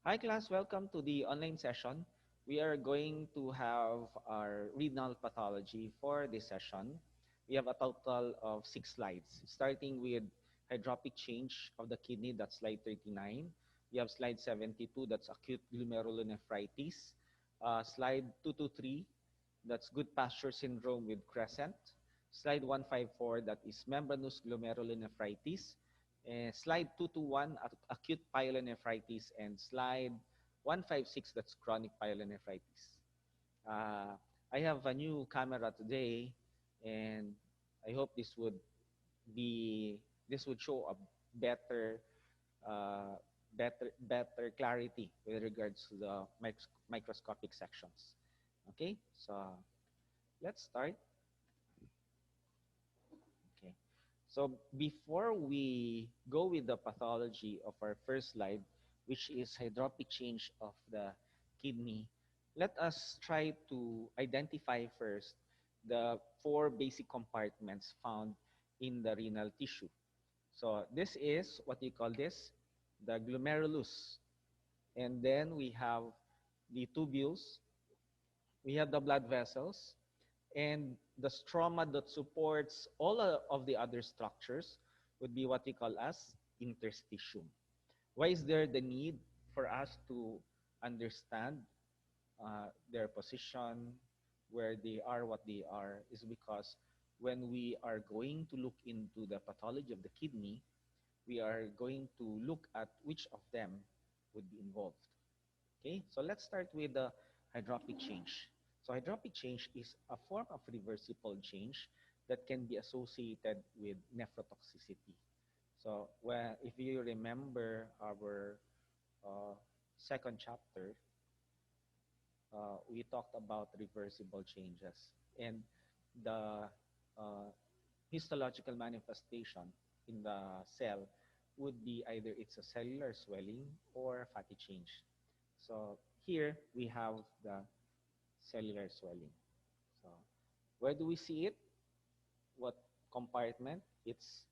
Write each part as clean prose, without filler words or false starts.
Hi class, welcome to the online session. We are going to have our renal pathology for this session. We have a total of 6 slides, starting with hydropic change of the kidney, that's slide 39. We have slide 72, that's acute glomerulonephritis. Slide 223, that's Goodpasture syndrome with crescent. Slide 154, that is membranous glomerulonephritis. Slide 221, acute pyelonephritis, and slide 156, that's chronic pyelonephritis. Uh, I have a new camera today, and I hope this would show a better uh, better clarity with regards to the microscopic sections. Okay, so let's start. Okay. So before we go with the pathology of our first slide, which is hydropic change of the kidney, let us try to identify first the 4 basic compartments found in the renal tissue. So this is what you call this, the glomerulus. And then we have the tubules, we have the blood vessels, and the stroma that supports all of the other structures would be what we call as interstitium. Why is there the need for us to understand their position, where they are, what they are, is because when we are going to look into the pathology of the kidney, we are going to look at which of them would be involved. Okay, so let's start with the hydropic change. So hydropic change is a form of reversible change that can be associated with nephrotoxicity. So if you remember our uh, second chapter, we talked about reversible changes. And the uh, histological manifestation in the cell would be either it's a cellular swelling or fatty change. So here we have the cellular swelling. So where do we see it? What compartment? It's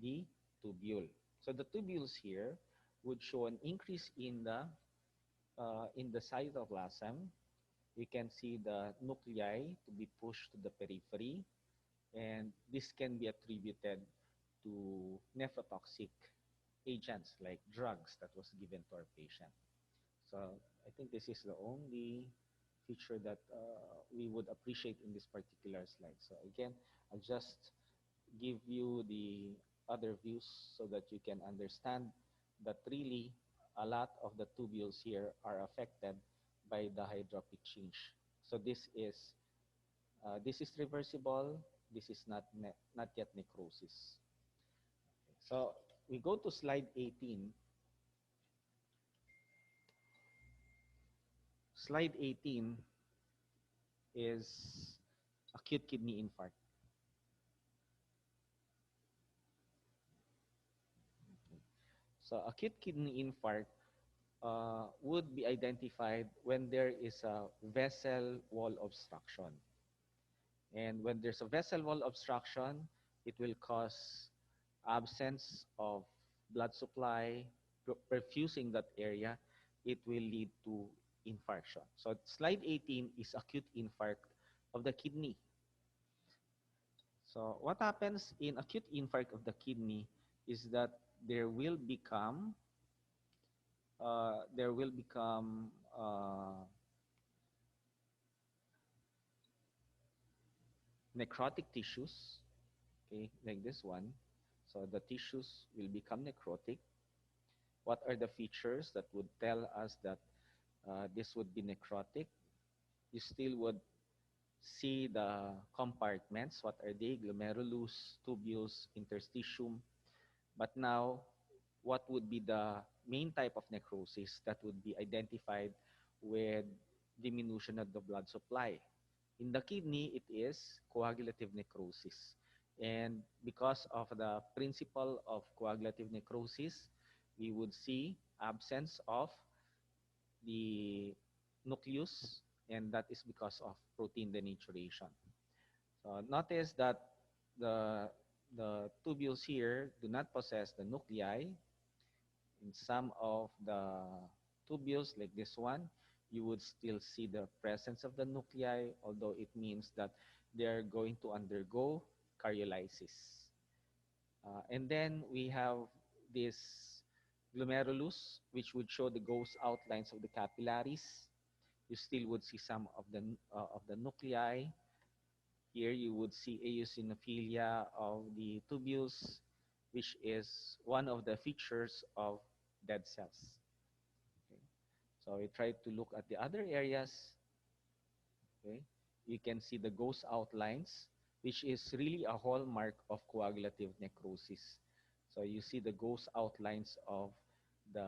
the tubule. So the tubules here would show an increase in the cytoplasm. You can see the nuclei to be pushed to the periphery, and this can be attributed to nephrotoxic agents like drugs that was given to our patient. So I think this is the only feature that we would appreciate in this particular slide. So again, I'll just give you the other views so that you can understand that really a lot of the tubules here are affected by the hydropic change. So this is reversible. This is not yet necrosis. So we go to slide 18. Slide 18 is acute kidney infarct. So acute kidney infarct would be identified when there is a vessel wall obstruction. And when there's a vessel wall obstruction, it will cause absence of blood supply, perfusing that area. It will lead to infarction. So slide 18 is acute infarct of the kidney. So what happens in acute infarct of the kidney is that there will become uh, there will become uh, necrotic tissues, okay, like this one. So the tissues will become necrotic. What are the features that would tell us that this would be necrotic? You still would see the compartments. What are they? Glomerulus, tubules, interstitium. But now, what would be the main type of necrosis that would be identified with diminution of the blood supply? In the kidney, it is coagulative necrosis. And because of the principle of coagulative necrosis, we would see absence of the nucleus, and that is because of protein denaturation. So notice that the, the tubules here do not possess the nuclei. In some of the tubules like this one, you would still see the presence of the nuclei, although it means that they're going to undergo karyolysis. And then we have this glomerulus, which would show the ghost outlines of the capillaries. You still would see some of the nuclei. Here you would see eosinophilia of the tubules, which is one of the features of dead cells. Okay. So we try to look at the other areas. Okay. You can see the ghost outlines, which is really a hallmark of coagulative necrosis. So you see the ghost outlines of the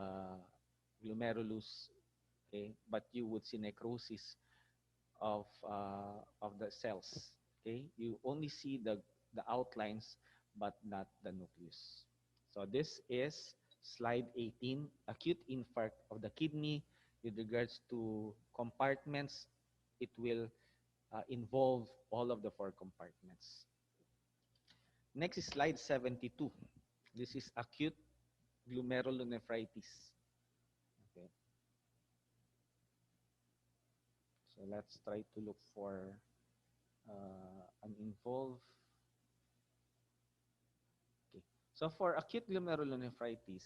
glomerulus, okay, but you would see necrosis of the cells. Okay, you only see the outlines, but not the nucleus. So this is slide 18, acute infarct of the kidney. With regards to compartments, it will involve all of the four compartments. Next is slide 72. This is acute glomerulonephritis. Okay. So let's try to look for an involved. Okay. So for acute glomerulonephritis,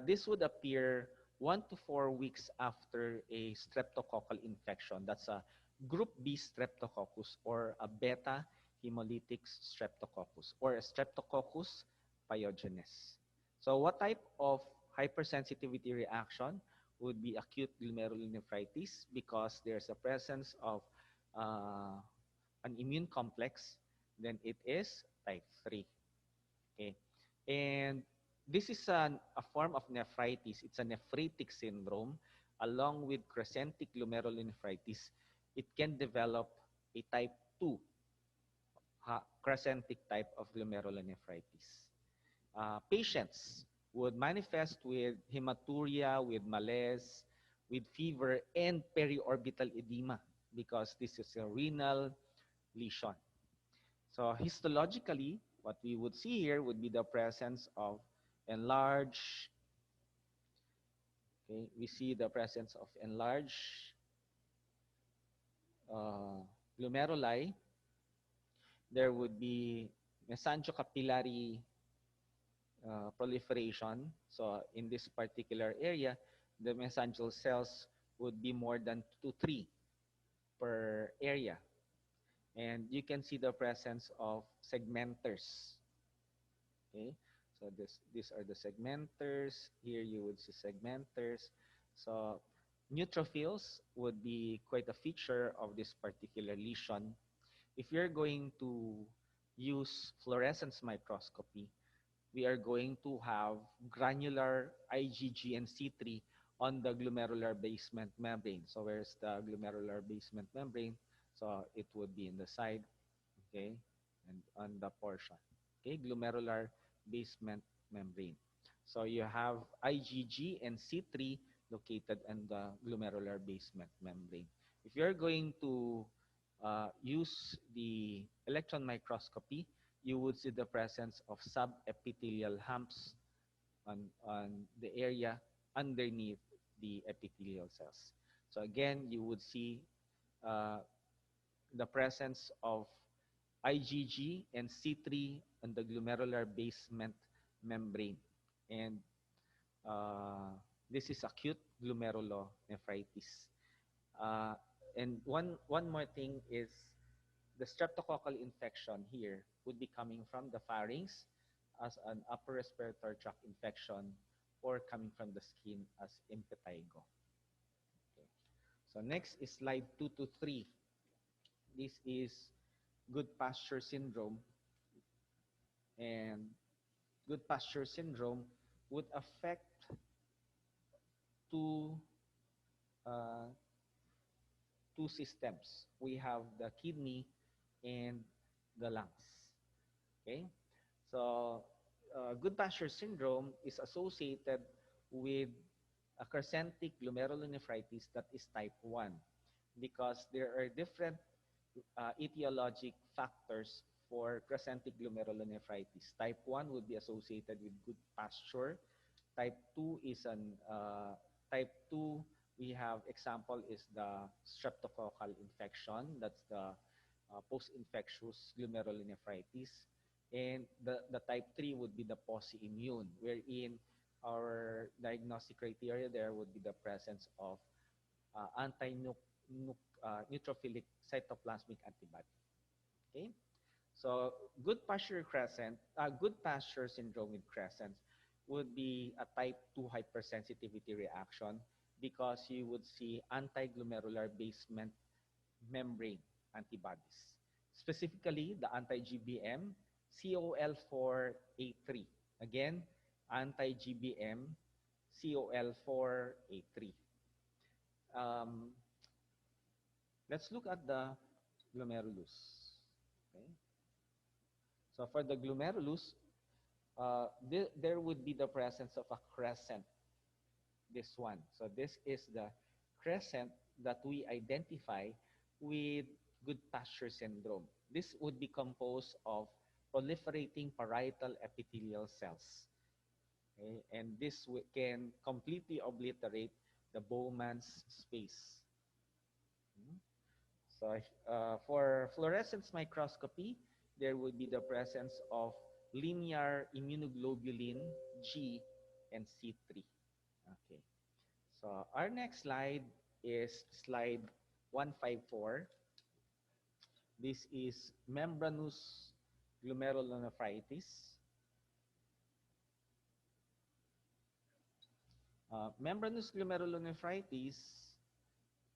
this would appear 1 to 4 weeks after a streptococcal infection. That's a group B streptococcus or a beta hemolytic streptococcus or a streptococcus pyogenes. So what type of hypersensitivity reaction would be acute glomerulonephritis? Because there's a presence of an immune complex, then it is type 3. Okay. And this is a form of nephritis. It's a nephritic syndrome. Along with crescentic glomerulonephritis, it can develop a type 2 crescentic type of glomerulonephritis. Patients would manifest with hematuria, with malaise, with fever, and periorbital edema because this is a renal lesion. So histologically, what we would see here would be the presence of enlarged, okay, we see the presence of enlarged glomeruli. There would be mesangiocapillary proliferation. So in this particular area, the mesangial cells would be more than 2 to 3 per area. And you can see the presence of segmenters. Okay, so these are the segmenters. Here you would see segmenters. So neutrophils would be quite a feature of this particular lesion. If you're going to use fluorescence microscopy, we are going to have granular IgG and C3 on the glomerular basement membrane. So where's the glomerular basement membrane? So it would be in the side, okay, and on the portion, okay, glomerular basement membrane. So you have IgG and C3 located in the glomerular basement membrane. If you're going to use the electron microscopy, you would see the presence of subepithelial humps on the area underneath the epithelial cells. So again, you would see the presence of IgG and C3 on the glomerular basement membrane. And this is acute glomerulonephritis. And one more thing is the streptococcal infection here would be coming from the pharynx as an upper respiratory tract infection or coming from the skin as impetigo. Okay. So next is slide 2 to 3. This is Goodpasture syndrome. And Goodpasture syndrome would affect two systems. We have the kidney and the lungs. Okay, so Goodpasture syndrome is associated with a crescentic glomerulonephritis that is type 1 because there are different etiologic factors for crescentic glomerulonephritis. Type 1 would be associated with Goodpasture. Type 2 is an Type 2, we have example is the streptococcal infection. That's the post-infectious glomerulonephritis. And the type 3 would be the post-immune, wherein our diagnostic criteria there would be the presence of neutrophilic cytoplasmic antibody. Okay, so Goodpasture syndrome with crescents would be a type 2 hypersensitivity reaction because you would see anti-glomerular basement membrane antibodies, specifically the anti-GBM COL4A3. Again, anti-GBM COL4A3. Um, let's look at the glomerulus. Okay. So for the glomerulus, there would be the presence of a crescent, this one. So this is the crescent that we identify with Goodpasture syndrome. This would be composed of proliferating parietal epithelial cells. Okay? And this can completely obliterate the Bowman's space. So for fluorescence microscopy, there would be the presence of linear immunoglobulin G and C3. Okay. So our next slide is slide 154. This is membranous glomerulonephritis. Membranous glomerulonephritis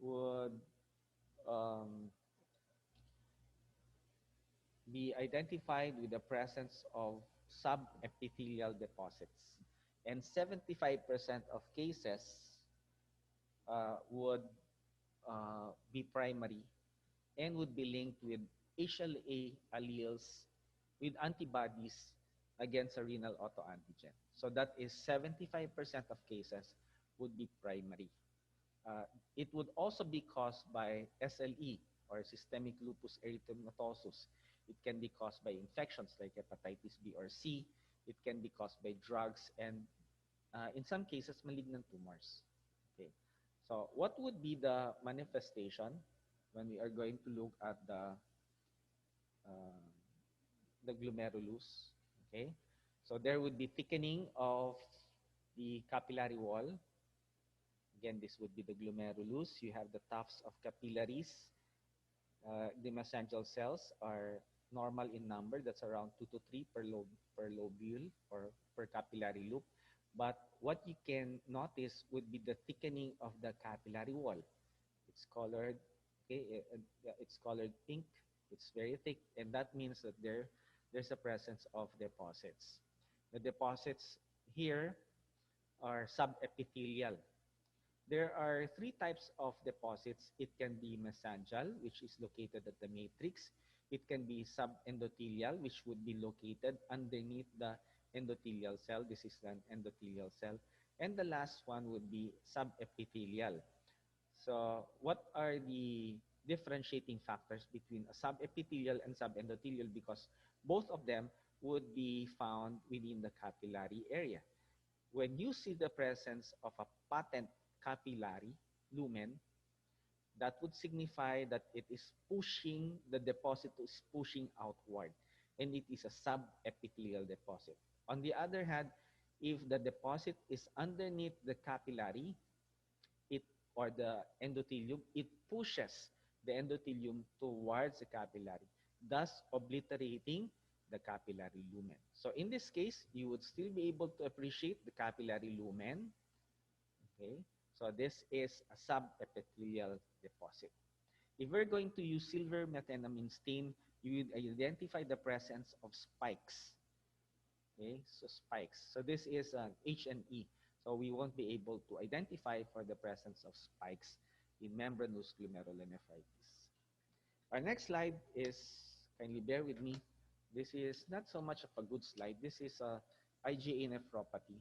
would be identified with the presence of subepithelial deposits. And 75% of cases would be primary and would be linked with HLA alleles with antibodies against a renal autoantigen. So that is 75% of cases would be primary. It would also be caused by SLE, or systemic lupus erythematosus. It can be caused by infections like hepatitis B or C. It can be caused by drugs and in some cases malignant tumors. Okay. So what would be the manifestation when we are going to look at the glomerulus? Okay. So there would be thickening of the capillary wall. Again, this would be the glomerulus. You have the tufts of capillaries. The mesangial cells are normal in number. That's around 2 to 3 per lobule or per capillary loop. But what you can notice would be the thickening of the capillary wall. It's colored, okay, it's colored pink. It's very thick, and that means that there's a presence of deposits. The deposits here are subepithelial. There are 3 types of deposits. It can be mesangial, which is located at the matrix. It can be subendothelial, which would be located underneath the endothelial cell. This is an endothelial cell. And the last one would be subepithelial. So what are the differentiating factors between a subepithelial and subendothelial? Because both of them would be found within the capillary area. When you see the presence of a patent capillary lumen, that would signify that it is pushing, the deposit is pushing outward, and it is a subepithelial deposit. On the other hand, if the deposit is underneath the capillary, or the endothelium, it pushes the endothelium towards the capillary, thus obliterating the capillary lumen. So in this case, you would still be able to appreciate the capillary lumen. Okay, so this is a subepithelial deposit. If we're going to use silver methenamine stain, you would identify the presence of spikes. Okay, so spikes. So this is an H&E. So we won't be able to identify for the presence of spikes in membranous glomerulonephritis. Our next slide is, kindly bear with me, this is not so much of a good slide. This is IgA nephropathy.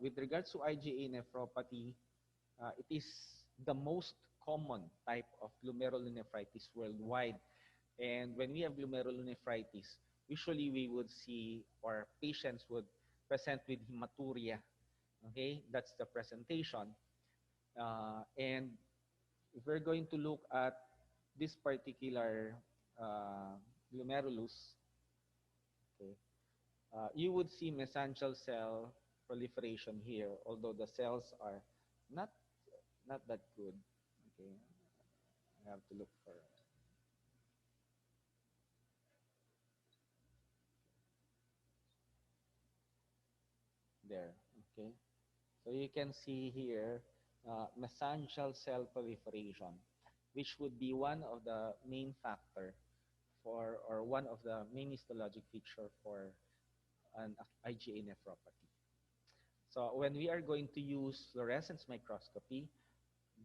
With regards to IgA nephropathy, it is the most common type of glomerulonephritis worldwide. And when we have glomerulonephritis, usually we would see, or patients would present with hematuria Okay, that's the presentation. And if we're going to look at this particular uh, glomerulus, okay, you would see mesangial cell proliferation here, although the cells are not not that good. Okay, I have to look for there. Okay, so you can see here mesangial cell proliferation, which would be one of the main factor for, or one of the main histologic feature for an IgA nephropathy. So when we are going to use fluorescence microscopy,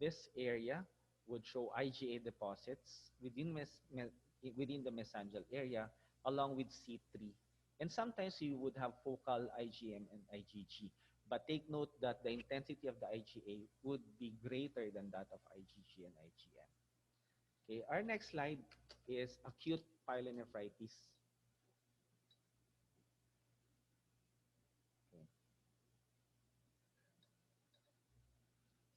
this area would show IgA deposits within the mesangial area along with C3. And sometimes you would have focal IgM and IgG. But take note that the intensity of the IgA would be greater than that of IgG and IgM. Okay, our next slide is acute pyelonephritis. Okay.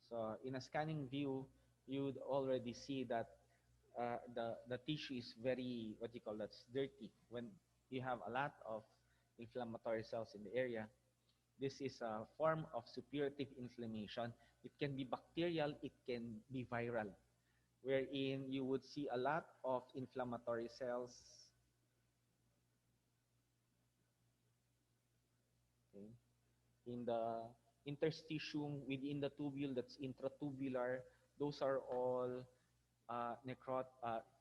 So in a scanning view, you would already see that the tissue is very, what you call that, dirty. When you have a lot of inflammatory cells in the area, this is a form of suppurative inflammation. It can be bacterial, it can be viral, wherein you would see a lot of inflammatory cells, okay, in the interstitium within the tubule, that's intratubular. Those are all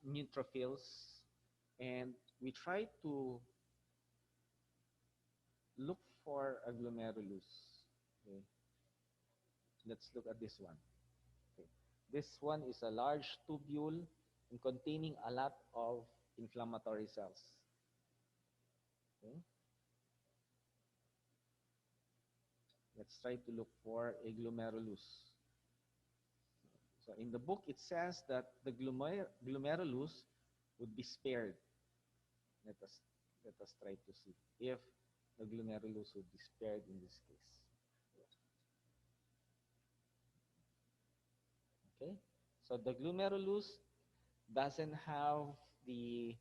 neutrophils, and we try to look for a glomerulus. Okay, let's look at this one. Okay. This one is a large tubule and containing a lot of inflammatory cells. Okay. Let's try to look for a glomerulus. So in the book, it says that the glomerulus would be spared. Let us, let us try to see if the glomerulus would be spared in this case. Okay, so the glomerulus doesn't have the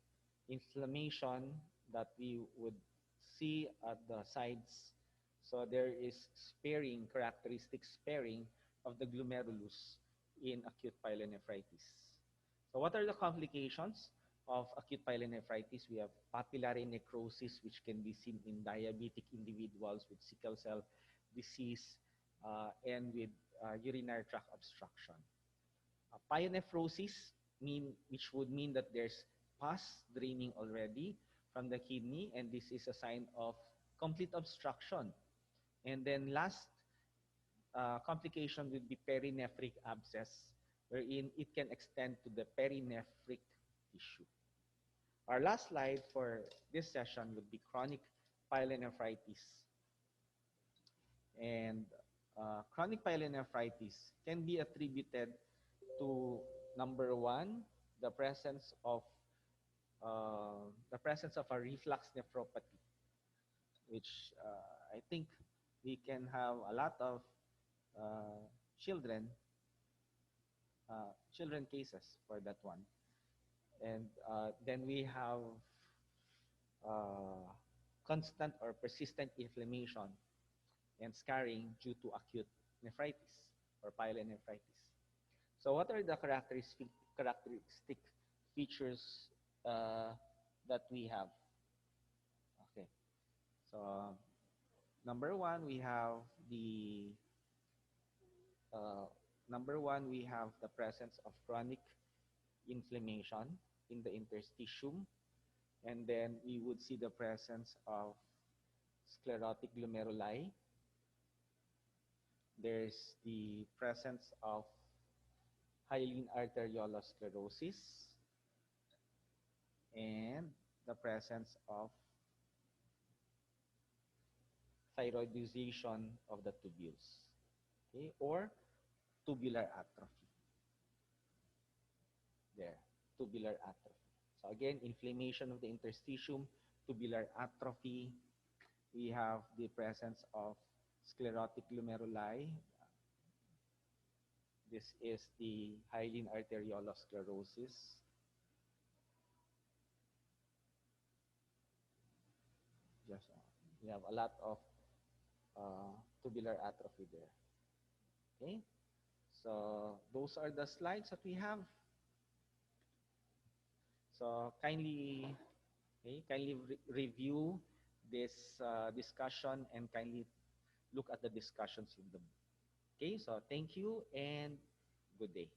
inflammation that we would see at the sides. So there is sparing, characteristic sparing of the glomerulus in acute pyelonephritis. So what are the complications of acute pyelonephritis? We have papillary necrosis, which can be seen in diabetic individuals with sickle cell disease and with urinary tract obstruction. Pyonephrosis, which would mean that there's pus draining already from the kidney, and this is a sign of complete obstruction. And then last complication would be perinephric abscess, wherein it can extend to the perinephric tissue. Our last slide for this session would be chronic pyelonephritis. And chronic pyelonephritis can be attributed to, number one, the presence of a reflux nephropathy, which I think we can have a lot of uh, children children cases for that one. And then we have uh, constant or persistent inflammation and scarring due to acute nephritis or pyelonephritis. So what are the characteristic features uh, that we have? Okay, so number one, we have the presence of chronic inflammation in the interstitium, and then we would see the presence of sclerotic glomeruli. There's the presence of hyaline arteriolosclerosis and the presence of thyroidization of the tubules, okay, or tubular atrophy. There, tubular atrophy. So again, inflammation of the interstitium, tubular atrophy. We have the presence of sclerotic glomeruli. This is the hyaline arteriolosclerosis. Just, we have a lot of tubular atrophy there. Okay, so those are the slides that we have. So kindly, okay, review this discussion and kindly look at the discussions in the book. Okay, so thank you and good day.